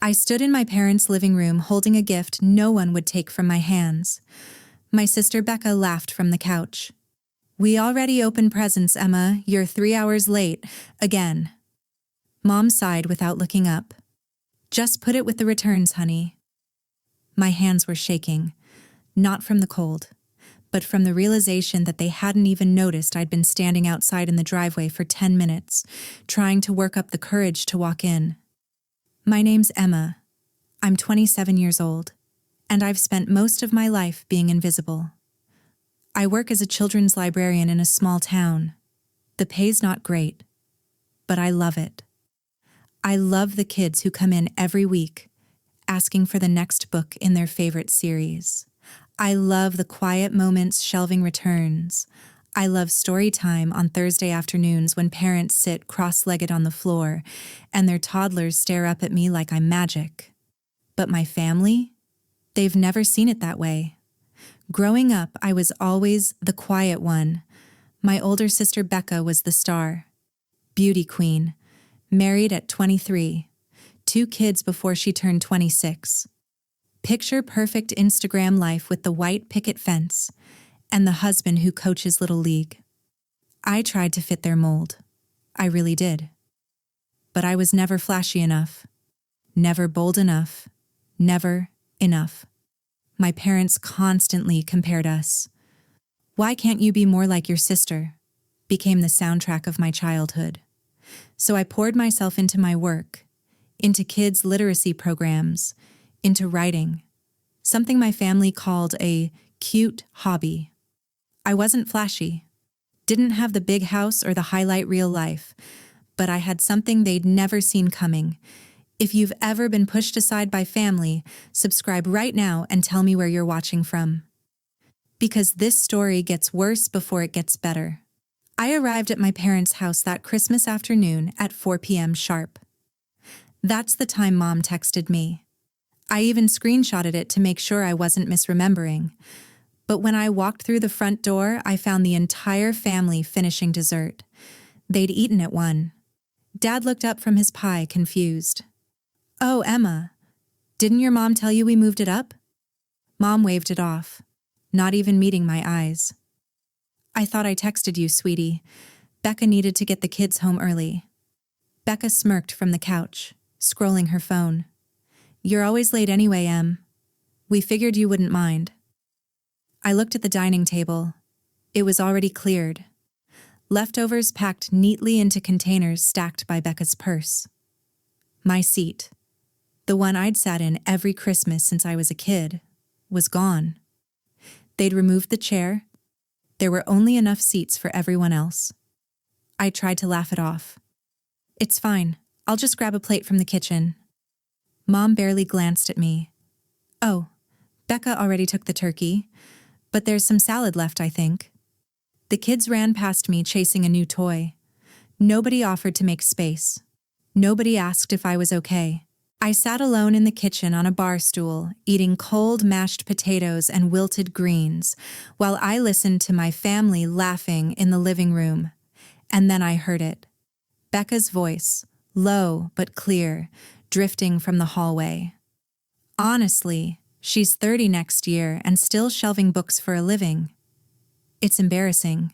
I stood in my parents' living room holding a gift no one would take from my hands. My sister Becca laughed from the couch. "We already opened presents, Emma. You're 3 hours late. Again." Mom sighed without looking up. "Just put it with the returns, honey." My hands were shaking, not from the cold, but from the realization that they hadn't even noticed I'd been standing outside in the driveway for 10 minutes, trying to work up the courage to walk in. "My name's Emma. I'm 27 years old, and I've spent most of my life being invisible. I work as a children's librarian in a small town. The pay's not great, but I love it. I love the kids who come in every week, asking for the next book in their favorite series. I love the quiet moments shelving returns. I love story time on Thursday afternoons when parents sit cross-legged on the floor and their toddlers stare up at me like I'm magic. But my family? They've never seen it that way. Growing up, I was always the quiet one. My older sister Becca was the star. Beauty queen, married at 23, 2 kids before she turned 26. Picture-perfect Instagram life with the white picket fence and the husband who coaches Little League. I tried to fit their mold. I really did. But I was never flashy enough, never bold enough, never enough. My parents constantly compared us. "Why can't you be more like your sister?" became the soundtrack of my childhood. So I poured myself into my work, into kids' literacy programs, into writing, something my family called a cute hobby. I wasn't flashy, didn't have the big house or the highlight reel life, but I had something they'd never seen coming. If you've ever been pushed aside by family, subscribe right now and tell me where you're watching from. Because this story gets worse before it gets better. I arrived at my parents' house that Christmas afternoon at 4 p.m. sharp. That's the time Mom texted me. I even screenshotted it to make sure I wasn't misremembering. But when I walked through the front door, I found the entire family finishing dessert. They'd eaten at 1. Dad looked up from his pie, confused. "Oh, Emma, didn't your mom tell you we moved it up?" Mom waved it off, not even meeting my eyes. "I thought I texted you, sweetie. Becca needed to get the kids home early." Becca smirked from the couch, scrolling her phone. "You're always late anyway, Em. We figured you wouldn't mind." I looked at the dining table. It was already cleared. Leftovers packed neatly into containers stacked by Becca's purse. My seat, the one I'd sat in every Christmas since I was a kid, was gone. They'd removed the chair. There were only enough seats for everyone else. I tried to laugh it off. "It's fine. I'll just grab a plate from the kitchen." Mom barely glanced at me. "Oh, Becca already took the turkey, but there's some salad left, I think." The kids ran past me chasing a new toy. Nobody offered to make space. Nobody asked if I was okay. I sat alone in the kitchen on a bar stool, eating cold mashed potatoes and wilted greens, while I listened to my family laughing in the living room. And then I heard it. Becca's voice, low but clear, drifting from the hallway. "Honestly, she's 30 next year and still shelving books for a living. It's embarrassing."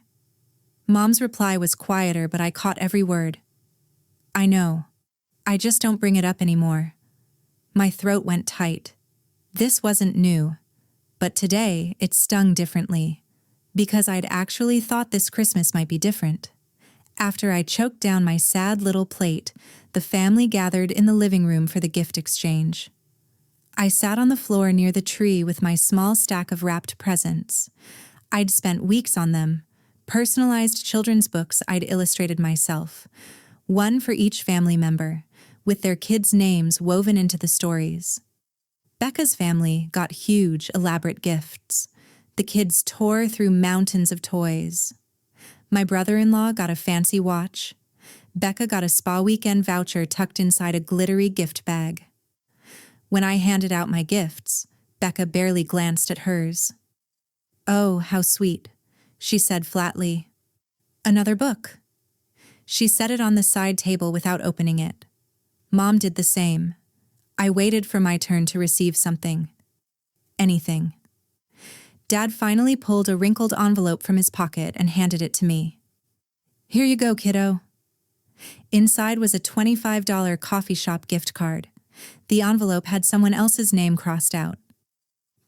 Mom's reply was quieter, but I caught every word. "I know. I just don't bring it up anymore." My throat went tight. This wasn't new, but today it stung differently, because I'd actually thought this Christmas might be different. After I choked down my sad little plate, the family gathered in the living room for the gift exchange. I sat on the floor near the tree with my small stack of wrapped presents. I'd spent weeks on them, personalized children's books I'd illustrated myself, one for each family member, with their kids' names woven into the stories. Becca's family got huge, elaborate gifts. The kids tore through mountains of toys. My brother-in-law got a fancy watch. Becca got a spa weekend voucher tucked inside a glittery gift bag. When I handed out my gifts, Becca barely glanced at hers. "Oh, how sweet," she said flatly. "Another book." She set it on the side table without opening it. Mom did the same. I waited for my turn to receive something. Anything. Dad finally pulled a wrinkled envelope from his pocket and handed it to me. Here you go, kiddo. Inside was a $25 coffee shop gift card. The envelope had someone else's name crossed out.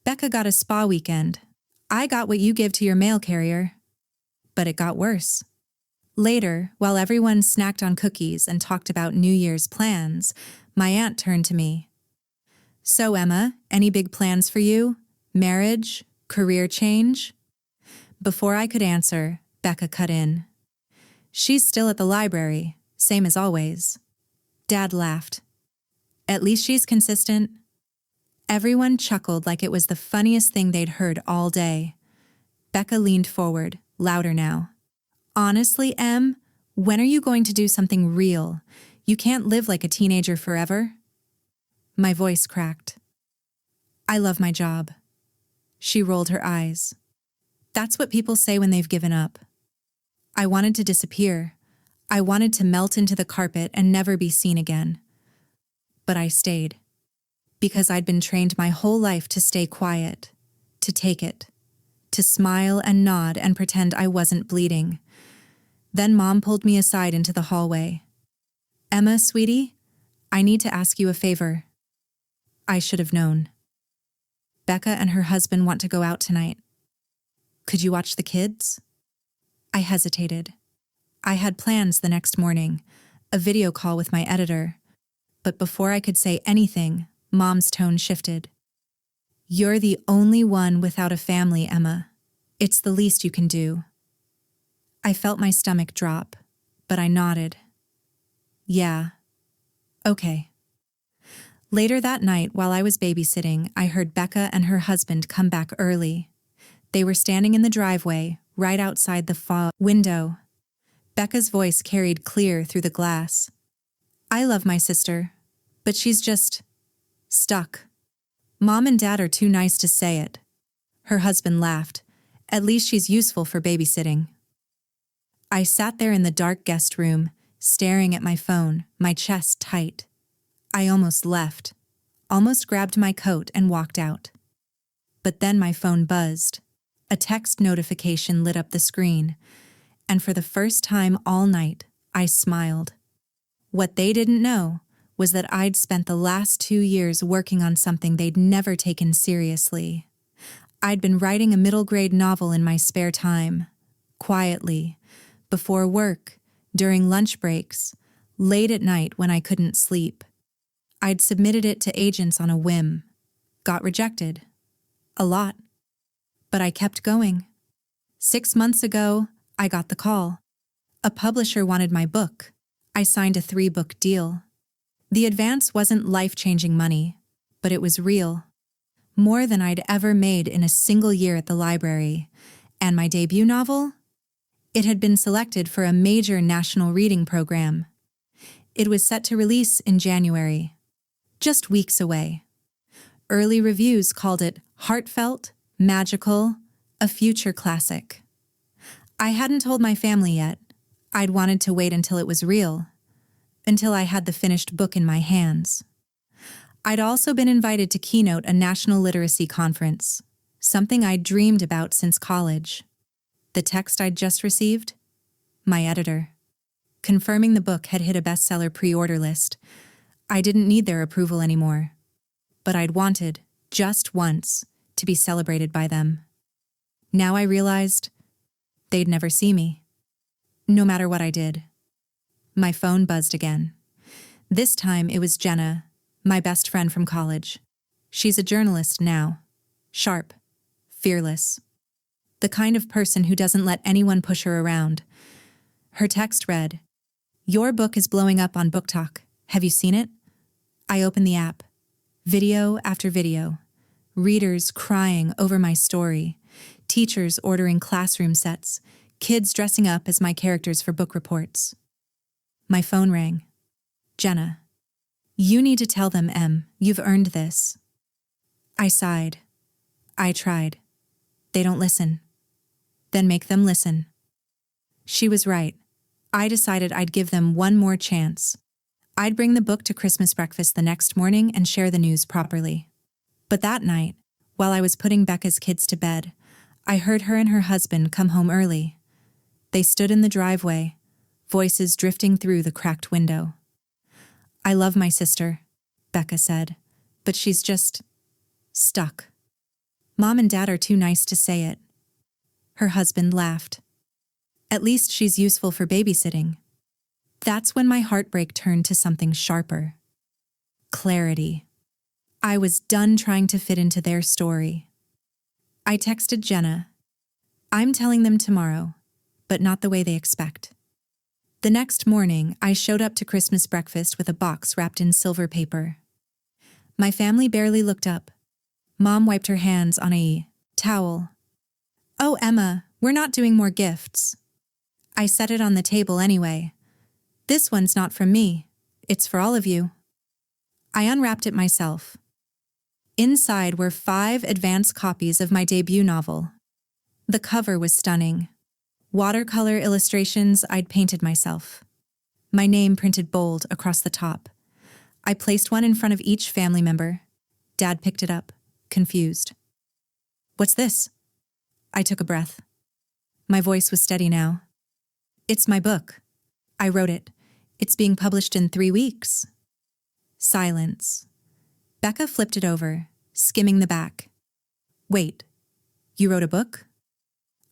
Becca got a spa weekend. I got what you give to your mail carrier. But it got worse. Later, while everyone snacked on cookies and talked about New Year's plans, my aunt turned to me. So, Emma, any big plans for you? Marriage? Career change? Before I could answer, Becca cut in. She's still at the library, same as always. Dad laughed. At least she's consistent. Everyone chuckled like it was the funniest thing they'd heard all day. Becca leaned forward, louder now. Honestly, Em, when are you going to do something real? You can't live like a teenager forever. My voice cracked. I love my job. She rolled her eyes. That's what people say when they've given up. I wanted to disappear. I wanted to melt into the carpet and never be seen again. But I stayed. Because I'd been trained my whole life to stay quiet, to take it, to smile and nod and pretend I wasn't bleeding. Then Mom pulled me aside into the hallway. Emma, sweetie, I need to ask you a favor. I should have known. Becca and her husband want to go out tonight. Could you watch the kids? I hesitated. I had plans the next morning, a video call with my editor. But before I could say anything, Mom's tone shifted. You're the only one without a family, Emma. It's the least you can do. I felt my stomach drop, but I nodded. Yeah. Okay. Later that night, while I was babysitting, I heard Becca and her husband come back early. They were standing in the driveway, right outside the window. Becca's voice carried clear through the glass. I love my sister, but she's just stuck. Mom and Dad are too nice to say it. Her husband laughed. At least she's useful for babysitting. I sat there in the dark guest room, staring at my phone, my chest tight. I almost left, almost grabbed my coat and walked out. But then my phone buzzed. A text notification lit up the screen, and for the first time all night, I smiled. What they didn't know was that I'd spent the last 2 years working on something they'd never taken seriously. I'd been writing a middle-grade novel in my spare time, quietly, before work, during lunch breaks, late at night when I couldn't sleep. I'd submitted it to agents on a whim, got rejected. A lot. But I kept going. 6 months ago, I got the call. A publisher wanted my book. I signed a 3-book deal. The advance wasn't life-changing money, but it was real. More than I'd ever made in a single year at the library. And my debut novel? It had been selected for a major national reading program. It was set to release in January. Just weeks away. Early reviews called it heartfelt, magical, a future classic. I hadn't told my family yet. I'd wanted to wait until it was real, until I had the finished book in my hands. I'd also been invited to keynote a national literacy conference, something I'd dreamed about since college. The text I'd just received? My editor. Confirming the book had hit a bestseller pre-order list. I didn't need their approval anymore. But I'd wanted, just once, to be celebrated by them. Now I realized they'd never see me, no matter what I did. My phone buzzed again. This time it was Jenna, my best friend from college. She's a journalist now, sharp, fearless, the kind of person who doesn't let anyone push her around. Her text read, "Your book is blowing up on Book Talk. Have you seen it?" I opened the app. Video after video. Readers crying over my story. Teachers ordering classroom sets. Kids dressing up as my characters for book reports. My phone rang. Jenna. You need to tell them, Em. You've earned this. I sighed. I tried. They don't listen. Then make them listen. She was right. I decided I'd give them one more chance. I'd bring the book to Christmas breakfast the next morning and share the news properly. But that night, while I was putting Becca's kids to bed, I heard her and her husband come home early. They stood in the driveway, voices drifting through the cracked window. "I love my sister," Becca said, "but she's just stuck. Mom and Dad are too nice to say it." Her husband laughed. "At least she's useful for babysitting." That's when my heartbreak turned to something sharper. Clarity. I was done trying to fit into their story. I texted Jenna. "I'm telling them tomorrow, but not the way they expect." The next morning, I showed up to Christmas breakfast with a box wrapped in silver paper. My family barely looked up. Mom wiped her hands on a towel. "Oh, Emma, we're not doing more gifts." I set it on the table anyway. "This one's not from me. It's for all of you." I unwrapped it myself. Inside were 5 advance copies of my debut novel. The cover was stunning. Watercolor illustrations I'd painted myself. My name printed bold across the top. I placed one in front of each family member. Dad picked it up, confused. "What's this?" I took a breath. My voice was steady now. "It's my book. I wrote it. It's being published in 3 weeks." Silence. Becca flipped it over, skimming the back. "Wait, you wrote a book?"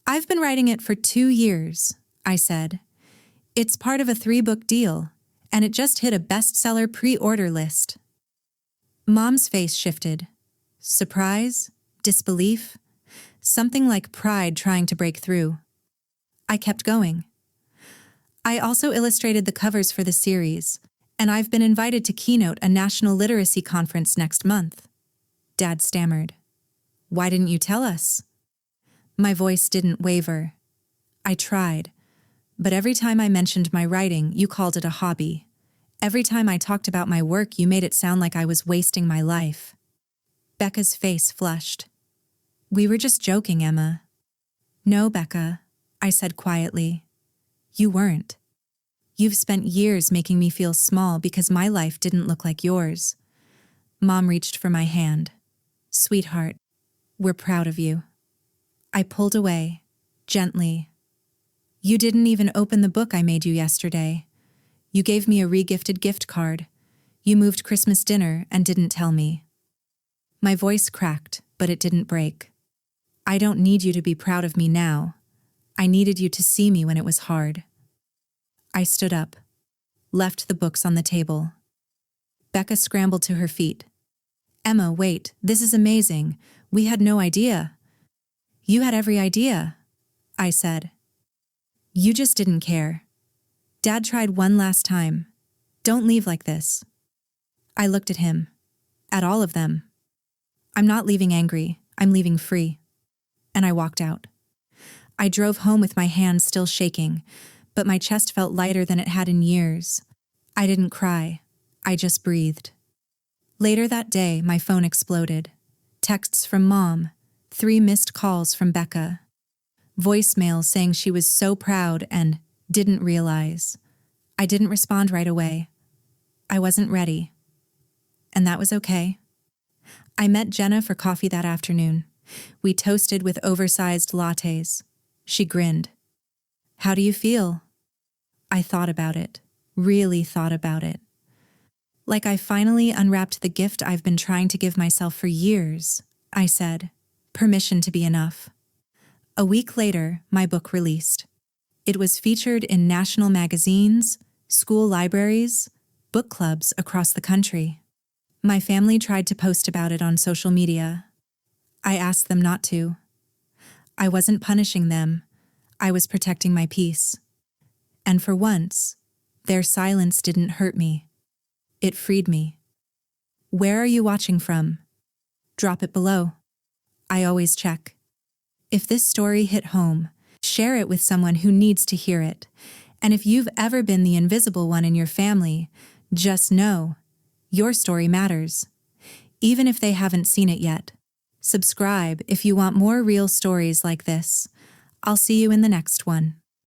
"I've been writing it for 2 years," I said. "It's part of a 3-book deal, and it just hit a bestseller pre-order list." Mom's face shifted. Surprise? Disbelief? Something like pride trying to break through. I kept going. "I also illustrated the covers for the series, and I've been invited to keynote a national literacy conference next month." Dad stammered. "Why didn't you tell us?" My voice didn't waver. "I tried, but every time I mentioned my writing, you called it a hobby. Every time I talked about my work, you made it sound like I was wasting my life." Becca's face flushed. "We were just joking, Emma." "No, Becca," I said quietly. "You weren't. You've spent years making me feel small because my life didn't look like yours." Mom reached for my hand. "Sweetheart, we're proud of you." I pulled away, gently. "You didn't even open the book I made you yesterday. You gave me a re-gifted gift card. You moved Christmas dinner and didn't tell me." My voice cracked, but it didn't break. "I don't need you to be proud of me now. I needed you to see me when it was hard." I stood up, left the books on the table. Becca scrambled to her feet. "Emma, wait, this is amazing. We had no idea." "You had every idea," I said. "You just didn't care. Dad tried one last time. Don't leave like this." I looked at him, at all of them. "I'm not leaving angry, I'm leaving free." And I walked out. I drove home with my hands still shaking, but my chest felt lighter than it had in years. I didn't cry, I just breathed. Later that day, my phone exploded. Texts from Mom, 3 missed calls from Becca. Voicemails saying she was so proud and didn't realize. I didn't respond right away. I wasn't ready. And that was okay. I met Jenna for coffee that afternoon. We toasted with oversized lattes. She grinned. "How do you feel?" I thought about it, really thought about it. Like I finally unwrapped the gift I've been trying to give myself for years, I said. Permission to be enough. A week later, my book released. It was featured in national magazines, school libraries, book clubs across the country. My family tried to post about it on social media. I asked them not to. I wasn't punishing them. I was protecting my peace. And for once, their silence didn't hurt me. It freed me. Where are you watching from? Drop it below. I always check. If this story hit home, share it with someone who needs to hear it. And if you've ever been the invisible one in your family, just know, your story matters. Even if they haven't seen it yet. Subscribe if you want more real stories like this. I'll see you in the next one.